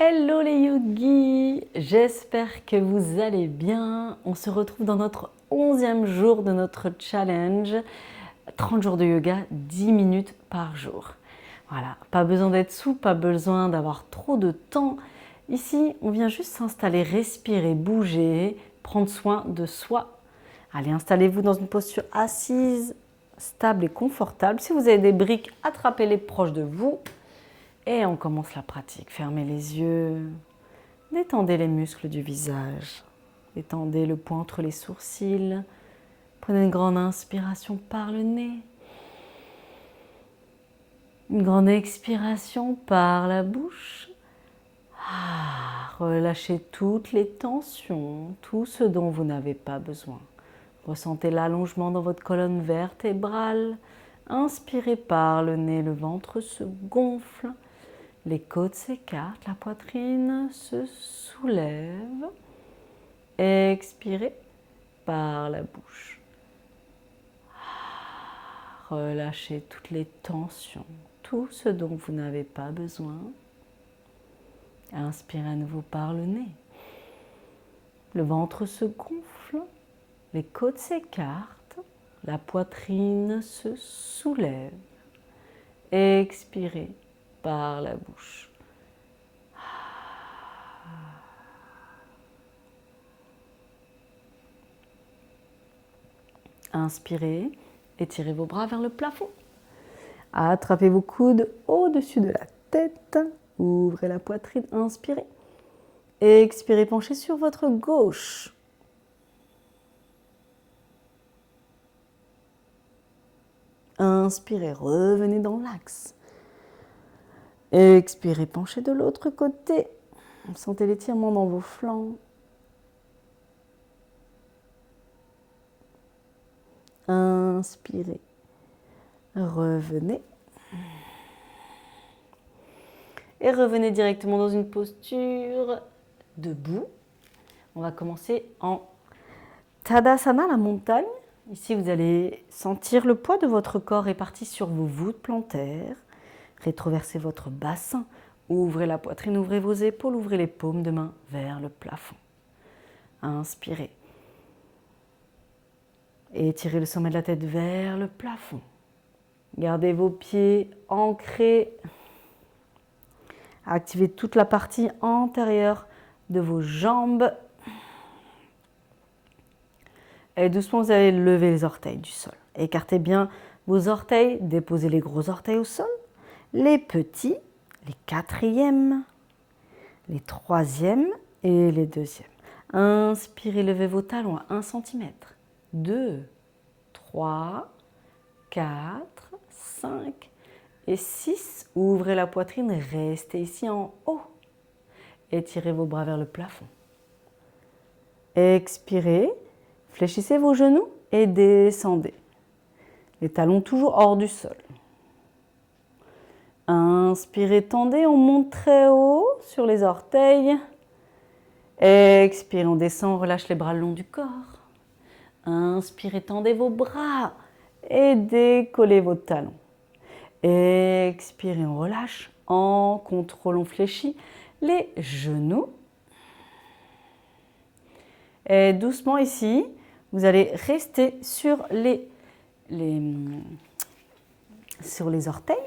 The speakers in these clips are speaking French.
Hello les yogis, j'espère que vous allez bien. On se retrouve dans notre 11e jour de notre challenge. 30 jours de yoga, 10 minutes par jour. Voilà, pas besoin d'être souple, pas besoin d'avoir trop de temps. Ici, on vient juste s'installer, respirer, bouger, prendre soin de soi. Allez, installez-vous dans une posture assise, stable et confortable. Si vous avez des briques, attrapez-les proches de vous. Et on commence la pratique. Fermez les yeux, détendez les muscles du visage, détendez le poing entre les sourcils. Prenez une grande inspiration par le nez, une grande expiration par la bouche. Relâchez toutes les tensions, tout ce dont vous n'avez pas besoin. Ressentez l'allongement dans votre colonne vertébrale. Inspirez par le nez, le ventre se gonfle. Les côtes s'écartent, la poitrine se soulève. Expirez par la bouche. Relâchez toutes les tensions, tout ce dont vous n'avez pas besoin. Inspirez à nouveau par le nez. Le ventre se gonfle, les côtes s'écartent, la poitrine se soulève. Expirez par la bouche. Inspirez, étirez vos bras vers le plafond. Attrapez vos coudes au-dessus de la tête. Ouvrez la poitrine, inspirez. Expirez, penchez sur votre gauche. Inspirez, revenez dans l'axe. Expirez, penchez de l'autre côté. Sentez l'étirement dans vos flancs. Inspirez, revenez. Et revenez directement dans une posture debout. On va commencer en Tadasana, la montagne. Ici, vous allez sentir le poids de votre corps réparti sur vos voûtes plantaires. Rétroversez votre bassin. Ouvrez la poitrine, ouvrez vos épaules, ouvrez les paumes de main vers le plafond. Inspirez. Et étirez le sommet de la tête vers le plafond. Gardez vos pieds ancrés. Activez toute la partie antérieure de vos jambes. Et doucement, vous allez lever les orteils du sol. Écartez bien vos orteils, déposez les gros orteils au sol. Les petits, les quatrièmes, les troisièmes et les deuxièmes. Inspirez, levez vos talons à 1 cm. 2, 3, 4, 5 et 6. Ouvrez la poitrine, restez ici en haut. Étirez vos bras vers le plafond. Expirez, fléchissez vos genoux et descendez. Les talons toujours hors du sol. Inspirez, tendez, on monte très haut sur les orteils. Expirez, on descend, on relâche les bras le long du corps. Inspirez, tendez vos bras et décollez vos talons. Expirez, on relâche. En contrôle, on fléchit les genoux. Et doucement ici, vous allez rester sur les orteils.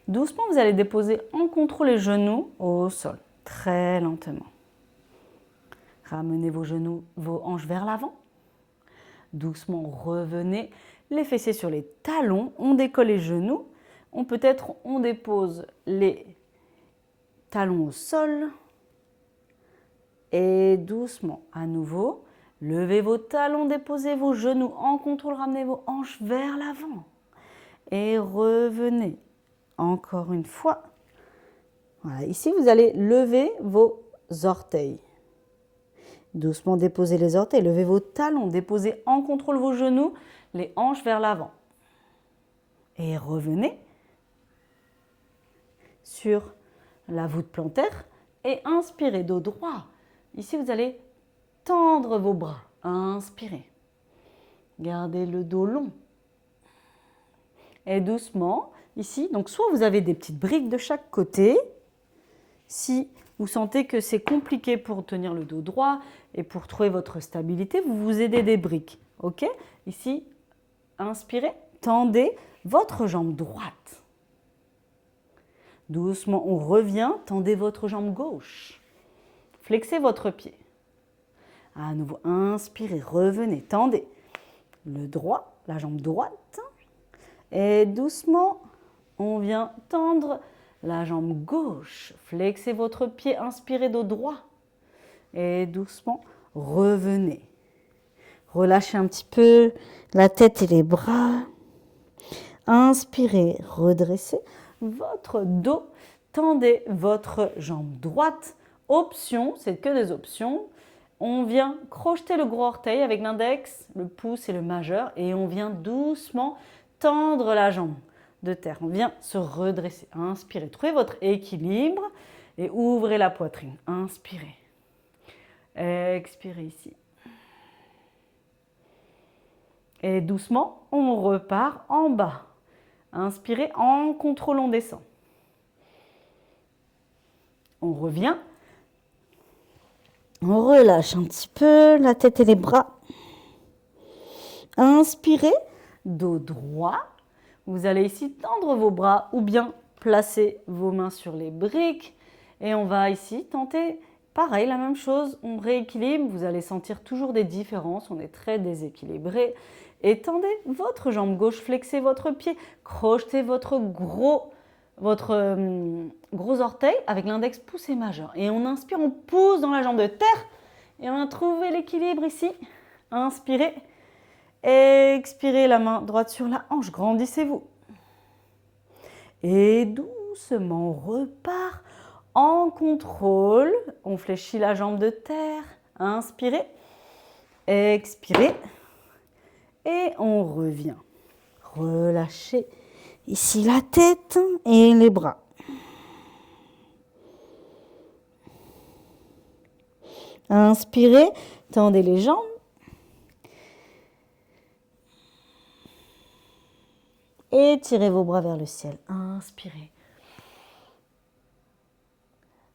Doucement, vous allez déposer en contrôle les genoux au sol, très lentement. Ramenez vos genoux, vos hanches vers l'avant. Doucement, revenez les fessiers sur les talons. On décolle les genoux. On dépose les talons au sol. Et doucement, à nouveau, levez vos talons, déposez vos genoux en contrôle, ramenez vos hanches vers l'avant. Et revenez. Encore une fois. Voilà, ici, vous allez lever vos orteils. Doucement, déposez les orteils, levez vos talons, déposez en contrôle vos genoux, les hanches vers l'avant. Et revenez sur la voûte plantaire et inspirez, dos droit. Ici, vous allez tendre vos bras. Inspirez. Gardez le dos long. Et doucement, ici, donc soit vous avez des petites briques de chaque côté. Si vous sentez que c'est compliqué pour tenir le dos droit et pour trouver votre stabilité, vous vous aidez des briques. Ok? Ici, inspirez, tendez votre jambe droite. Doucement, on revient, tendez votre jambe gauche. Flexez votre pied. À nouveau, inspirez, revenez, tendez le droit, la jambe droite. Et doucement, on vient tendre la jambe gauche. Flexez votre pied, inspirez dos droit. Et doucement, revenez. Relâchez un petit peu la tête et les bras. Inspirez, redressez votre dos. Tendez votre jambe droite. Option, c'est que des options. On vient crocheter le gros orteil avec l'index, le pouce et le majeur. Et on vient doucement tendre la jambe de terre. On vient se redresser. Inspirez, trouvez votre équilibre et ouvrez la poitrine. Inspirez. Expirez ici. Et doucement, on repart en bas. Inspirez, en contrôle, on descend. On revient. On relâche un petit peu la tête et les bras. Inspirez, dos droit. Vous allez ici tendre vos bras ou bien placer vos mains sur les briques. Et on va ici tenter, pareil, la même chose. On rééquilibre. Vous allez sentir toujours des différences. On est très déséquilibré. Et tendez votre jambe gauche, flexez votre pied, crochetez votre gros orteil avec l'index pouce majeur. Et on inspire, on pousse dans la jambe de terre et on va trouver l'équilibre ici. Inspirez, expirez la main droite sur la hanche, grandissez-vous. Et doucement, on repart en contrôle. On fléchit la jambe de terre. Inspirez, expirez. Et on revient. Relâchez ici la tête et les bras. Inspirez, tendez les jambes. Et tirez vos bras vers le ciel. Inspirez.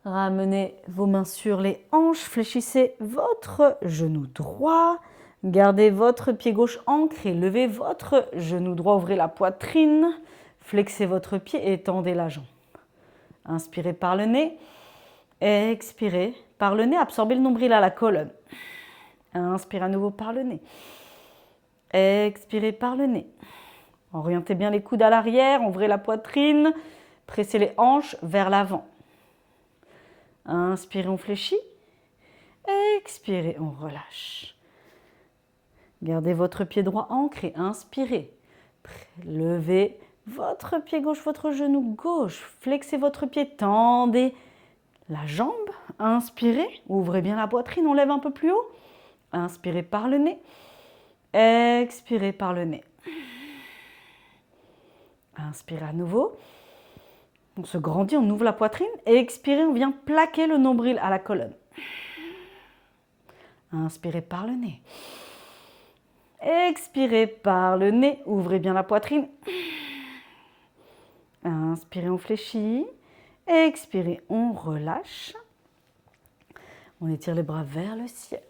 Ramenez vos mains sur les hanches. Fléchissez votre genou droit. Gardez votre pied gauche ancré, levez votre genou droit, ouvrez la poitrine, flexez votre pied et tendez la jambe. Inspirez par le nez, expirez par le nez, absorbez le nombril à la colonne. Inspirez à nouveau par le nez, expirez par le nez. Orientez bien les coudes à l'arrière, ouvrez la poitrine, pressez les hanches vers l'avant. Inspirez, on fléchit, expirez, on relâche. Gardez votre pied droit ancré, inspirez. Levez votre pied gauche, votre genou gauche. Flexez votre pied, tendez la jambe. Inspirez, ouvrez bien la poitrine, on lève un peu plus haut. Inspirez par le nez, expirez par le nez. Inspirez à nouveau. On se grandit, on ouvre la poitrine. Expirez, on vient plaquer le nombril à la colonne. Inspirez par le nez. Expirez par le nez, ouvrez bien la poitrine. Inspirez, on fléchit. Expirez, on relâche. On étire les bras vers le ciel.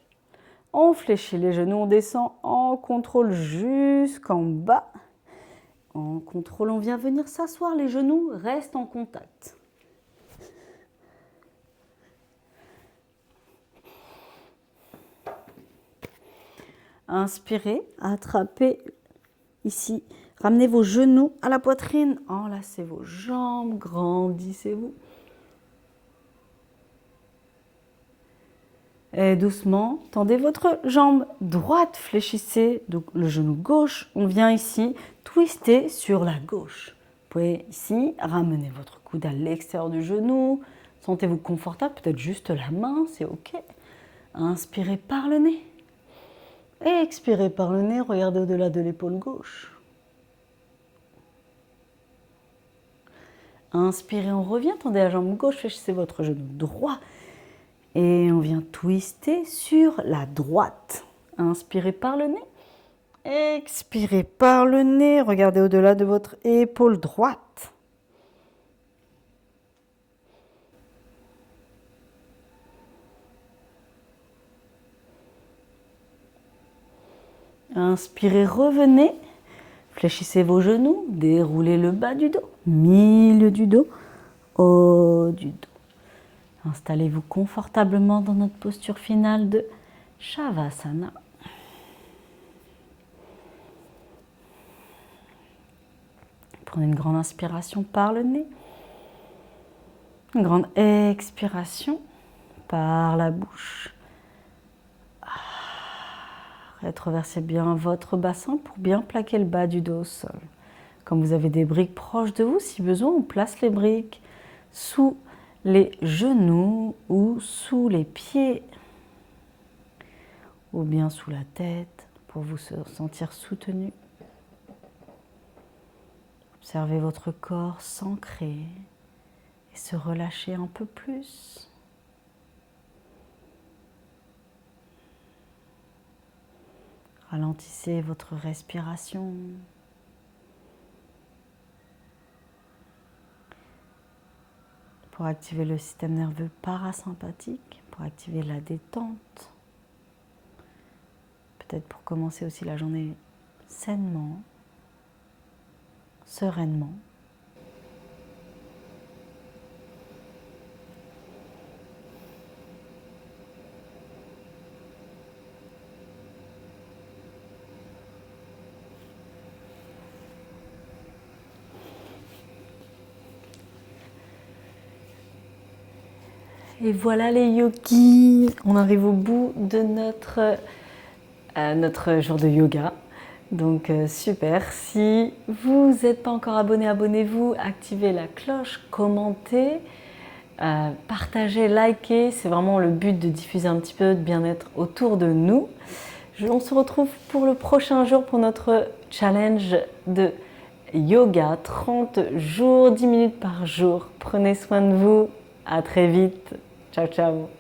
On fléchit les genoux, on descend en contrôle jusqu'en bas. En contrôle, on vient venir s'asseoir, les genoux restent en contact. Inspirez, attrapez ici, ramenez vos genoux à la poitrine, enlacez vos jambes, grandissez-vous. Et doucement, tendez votre jambe droite, fléchissez donc le genou gauche. On vient ici twister sur la gauche. Vous pouvez ici ramener votre coude à l'extérieur du genou. Sentez-vous confortable, peut-être juste la main, c'est ok. Inspirez par le nez. Et expirez par le nez, regardez au-delà de l'épaule gauche. Inspirez, on revient, tendez la jambe gauche, fléchissez votre genou droit. Et on vient twister sur la droite. Inspirez par le nez. Expirez par le nez, regardez au-delà de votre épaule droite. Inspirez, revenez. Fléchissez vos genoux, déroulez le bas du dos, milieu du dos, haut du dos. Installez-vous confortablement dans notre posture finale de Shavasana. Prenez une grande inspiration par le nez. Une grande expiration par la bouche. Rétroversez bien votre bassin pour bien plaquer le bas du dos au sol. Comme vous avez des briques proches de vous, si besoin, on place les briques sous les genoux ou sous les pieds ou bien sous la tête pour vous sentir soutenu. Observez votre corps s'ancrer et se relâcher un peu plus. Ralentissez votre respiration. Pour activer le système nerveux parasympathique, pour activer la détente. Peut-être pour commencer aussi la journée sainement, sereinement. Et voilà les yogis, on arrive au bout de notre jour de yoga. Donc super, si vous n'êtes pas encore abonné, abonnez-vous, activez la cloche, commentez, partagez, likez. C'est vraiment le but de diffuser un petit peu de bien-être autour de nous. On se retrouve pour le prochain jour pour notre challenge de yoga, 30 jours, 10 minutes par jour. Prenez soin de vous, à très vite. Ciao, ciao.